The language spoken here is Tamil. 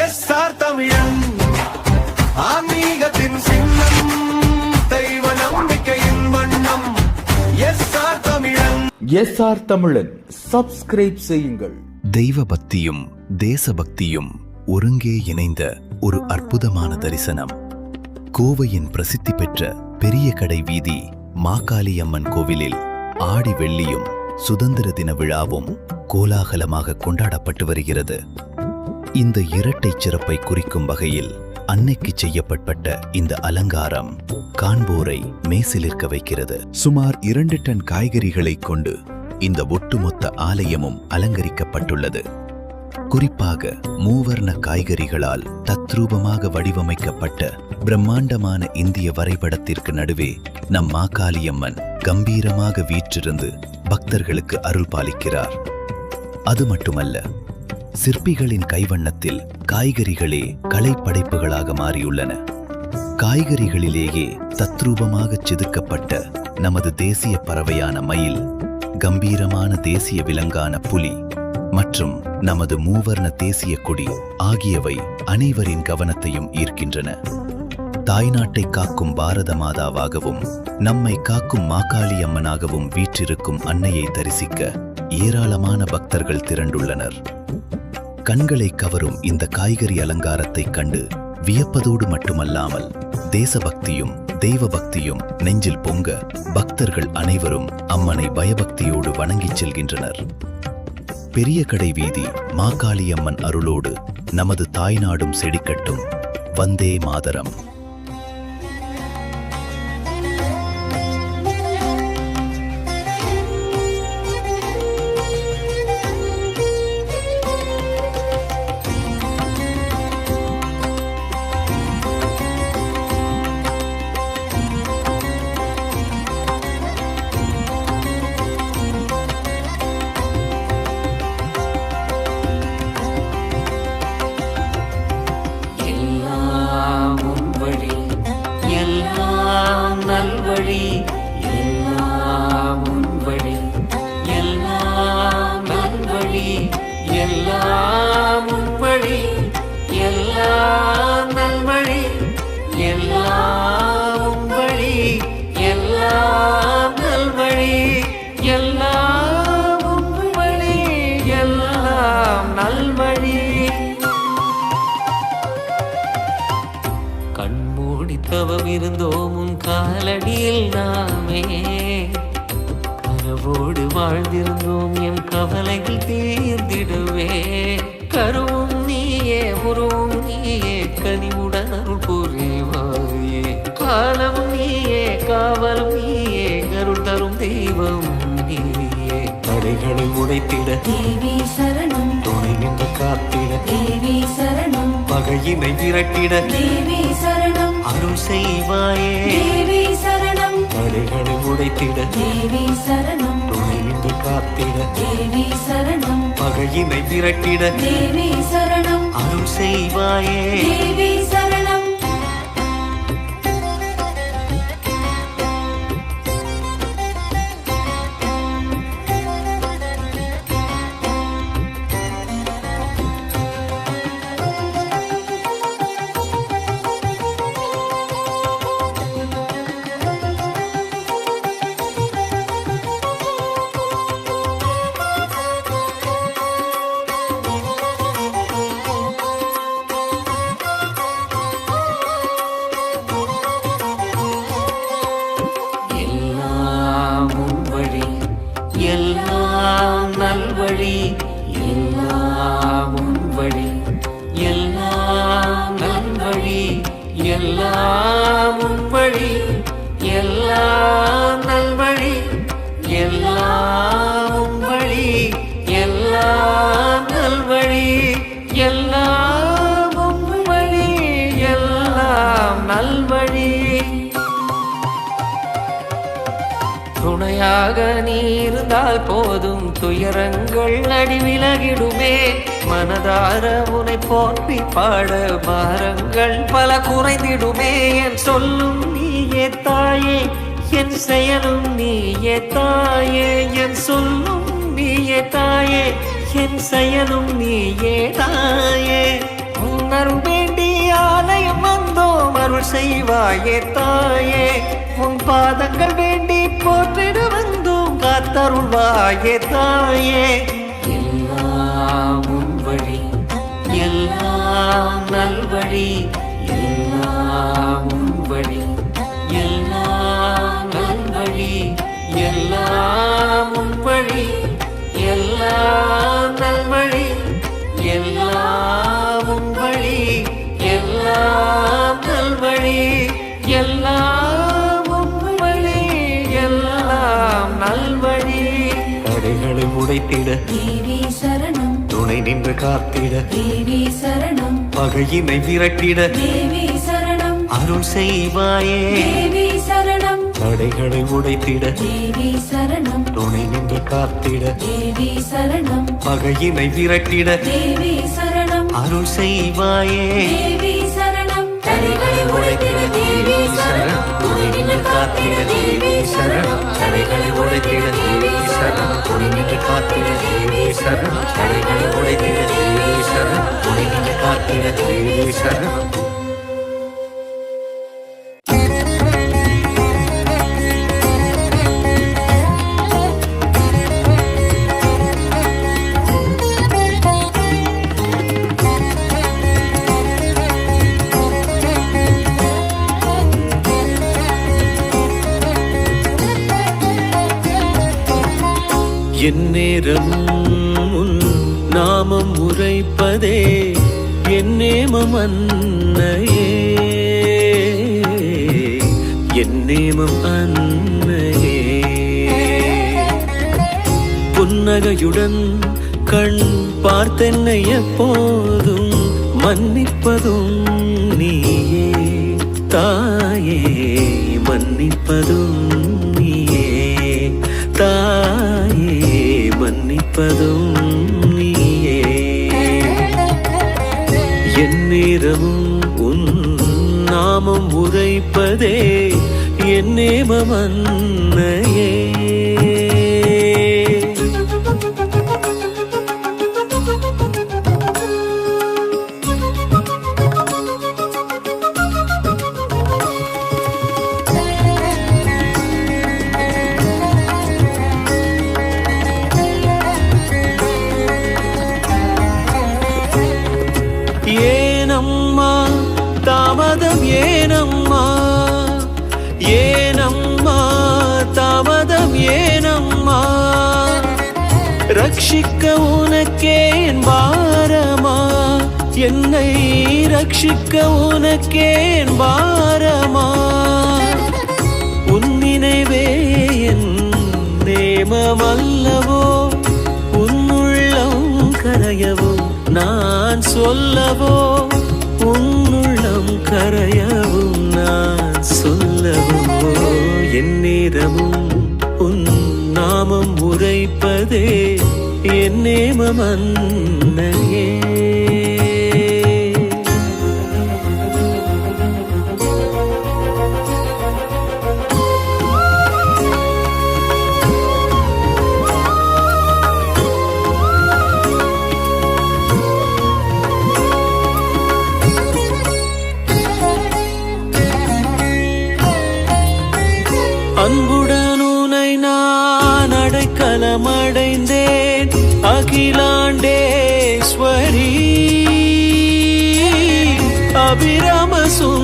எஸ்ஆர் தமிழன் ஆன்மீகத்தின் சின்னம், தெய்வ நம்பிக்கையின் வண்ணம். எஸ்ஆர் தமிழன். எஸ்ஆர் தமிழன் சப்ஸ்கிரைப் செய்யுங்கள். தெய்வ பக்தியும் தேசபக்தியும் ஒருங்கே இணைந்த ஒரு அற்புதமான தரிசனம். கோவையின் பிரசித்தி பெற்ற பெரிய கடை வீதி மாகாளியம்மன் கோவிலில் ஆடி வெள்ளியும் சுதந்திர தின விழாவும் கோலாகலமாக கொண்டாடப்பட்டு வருகிறது. இந்த இரட்டை சிறப்பை குறிக்கும் வகையில் அன்னைக்கு செய்யப்பட்ட இந்த அலங்காரம் காண்போரை மேசிலிருக்க வைக்கிறது. சுமார் 2 டன் காய்கறிகளை கொண்டு இந்த ஒட்டுமொத்த ஆலயமும் அலங்கரிக்கப்பட்டுள்ளது. குறிப்பாக மூவர்ண காய்கறிகளால் தத்ரூபமாக வடிவமைக்கப்பட்ட பிரம்மாண்டமான இந்திய வரைபடத்திற்கு நடுவே நம் மாகாளியம்மன் கம்பீரமாக வீற்றிருந்து பக்தர்களுக்கு அருள் பாலிக்கிறார். அது மட்டுமல்ல, சிற்பிகளின் கைவண்ணத்தில் காய்கறிகளே கலைப்படைப்புகளாக மாறியுள்ளன. காய்கறிகளிலேயே தத்ரூபமாக செதுக்கப்பட்ட நமது தேசிய பறவையான மயில், கம்பீரமான தேசிய விலங்கான புலி மற்றும் நமது மூவர்ண தேசிய கொடி ஆகியவை அனைவரின் கவனத்தையும் ஈர்க்கின்றன. தாய்நாட்டை காக்கும் பாரத மாதாவாகவும் நம்மை காக்கும் மாகாளியம்மனாகவும் வீற்றிருக்கும் அன்னையை தரிசிக்க ஏராளமான பக்தர்கள் திரண்டுள்ளனர். கண்களை கவரும் இந்த காய்கறி அலங்காரத்தை கண்டு வியப்பதோடு மட்டுமல்லாமல் தேசபக்தியும் தெய்வ பக்தியும் நெஞ்சில் பொங்க பக்தர்கள் அனைவரும் அம்மனை பயபக்தியோடு வணங்கிச் செல்கின்றனர். பெரிய கடை வீதி மாகாளியம்மன் அருளோடு நமது தாய்நாடும் செழிக்கட்டும். வந்தே மாதரம். கண்மூடித்தவம் இருந்தோம் உன் காலடியில் நாமே, கனவோடு வாழ்ந்திருந்தோம் என் கவலைகள் தீர்ந்திடுவே. கருவும் நீயே உருவும் நீயே கனிவுடன் அருள் புரிவாயே. காலம் நீயே காவலும் நீயே அருள் தரும் தெய்வம் நீயே. தடைகளை உடைத்திட தேவி சரணம், துணை நின்று காத்திட தேவி சரணம், பகையினை விரட்டிட தேவி சரணம், அருள் செய்வாயே. தேவி சரணம், தடைகளை உடைத்திட தேவி சரணம், துணை நின்று காத்திட தேவி சரணம், பகையினை விரட்டிட தேவி சரணம், அருள் செய்வாயே. தேவி சரணம். எல்லாம் நல்வழி, எல்லாம் உன் வழி, எல்லாம் நல்வழி, எல்லாம் உன் வழி, எல்லாம் நல்வழி, எல்லாம் உன் வழி, எல்லாம் நல்வழி, எல்லாம் உன் வழி, எல்லாம் நல்வழி. துணையாக நீ இருந்தால் போதும் துயரங்கள் அடி விலகிடுமே. மனதார உனை போற்றி பாட பாரங்கள் பல குறைந்திடுமே. என் சொல்லும் நீயே தாயே, என் செயலும் நீயே தாயே. என் சொல்லும் நீயே தாயே, என் செயலும் நீயே தாயே. அருள் செய்வாயே தாயே உன் பாதங்கள் வேண்டி போற்றிட வந்தோம் காத்தருள்வாயே தாயே எல்லாம் உன் வழி எல்லாம் நல்வழி எல்லாம் உன் வழி எல்லாம் நல்வழி எல்லாம் உன் வழி எல்லாம் நல்வழி எல்லாம் உன் வழி எல்லாம் நல்வழி எல்லாம் உன் வழி எல்லாம் நல்வழி தடைகளை உடைத்திட தேவி சரணம் துணை நின்று காத்திட தேவி சரணம் பகையினை விரட்டிட தேவி சரணம் அருள் செய்வாயே தேவி சரணம் தடைகளை உடைத்திட தேவி சரணம் துணை நின்று காத்திட தேவி சரணம் பகையினை விரட்டிட தேவி சரணம் அருள் செய்வாயே தேவி சரணம் தடைகளை உடைத்திட தேவி சரணம் துணை நின்று காத்திட தேவி சரணம் தடைகளை உடைத்திட தேவி சரணம் துணை நின்று காத்திட தேவி சரணம் தடைகளை உடைத்திட தேவி சரணம் துணை நின்று காத்திட தேவி சரணம் என் நேரமும் உன் நாமம் உரைப்பதே என் நேமம் அன்னையே என் நேமம் அன்னையே புன்னகையுடன் கண் பார்த்தென்னை எப்போதும் மன்னிப்பதும் நீயே தாயே மன்னிப்பதும் நீயே தாயே மன்னிப்பதும் நீயே என் நேரமும் உன் நாமம் உரைப்பதே என் நேமம் அன்னையே ஏனம்மா தாமதம் ஏனம்மா ஏனம்மா தாமதம் ஏனம்மா ரட்சிக்க உனக்கே என் பாரமா என்னை ரட்சிக்க உனக்கே என் பாரமா உன் நினைவே என் நேமமல்லவோ உன்னுள்ளம் கரையவோ நான் சொல்லவோ உன்னுள்ளம் கரையவும் நான் சொல்லவோ என் நேரமும் உன் நாமம் உரைப்பதே என் நேமம் அன்னையே அன்புடன் உனை நான் அடைக்கலமடைந்தேன் அகிலாண்டேஸ்வரி அபிராம சுந்தரி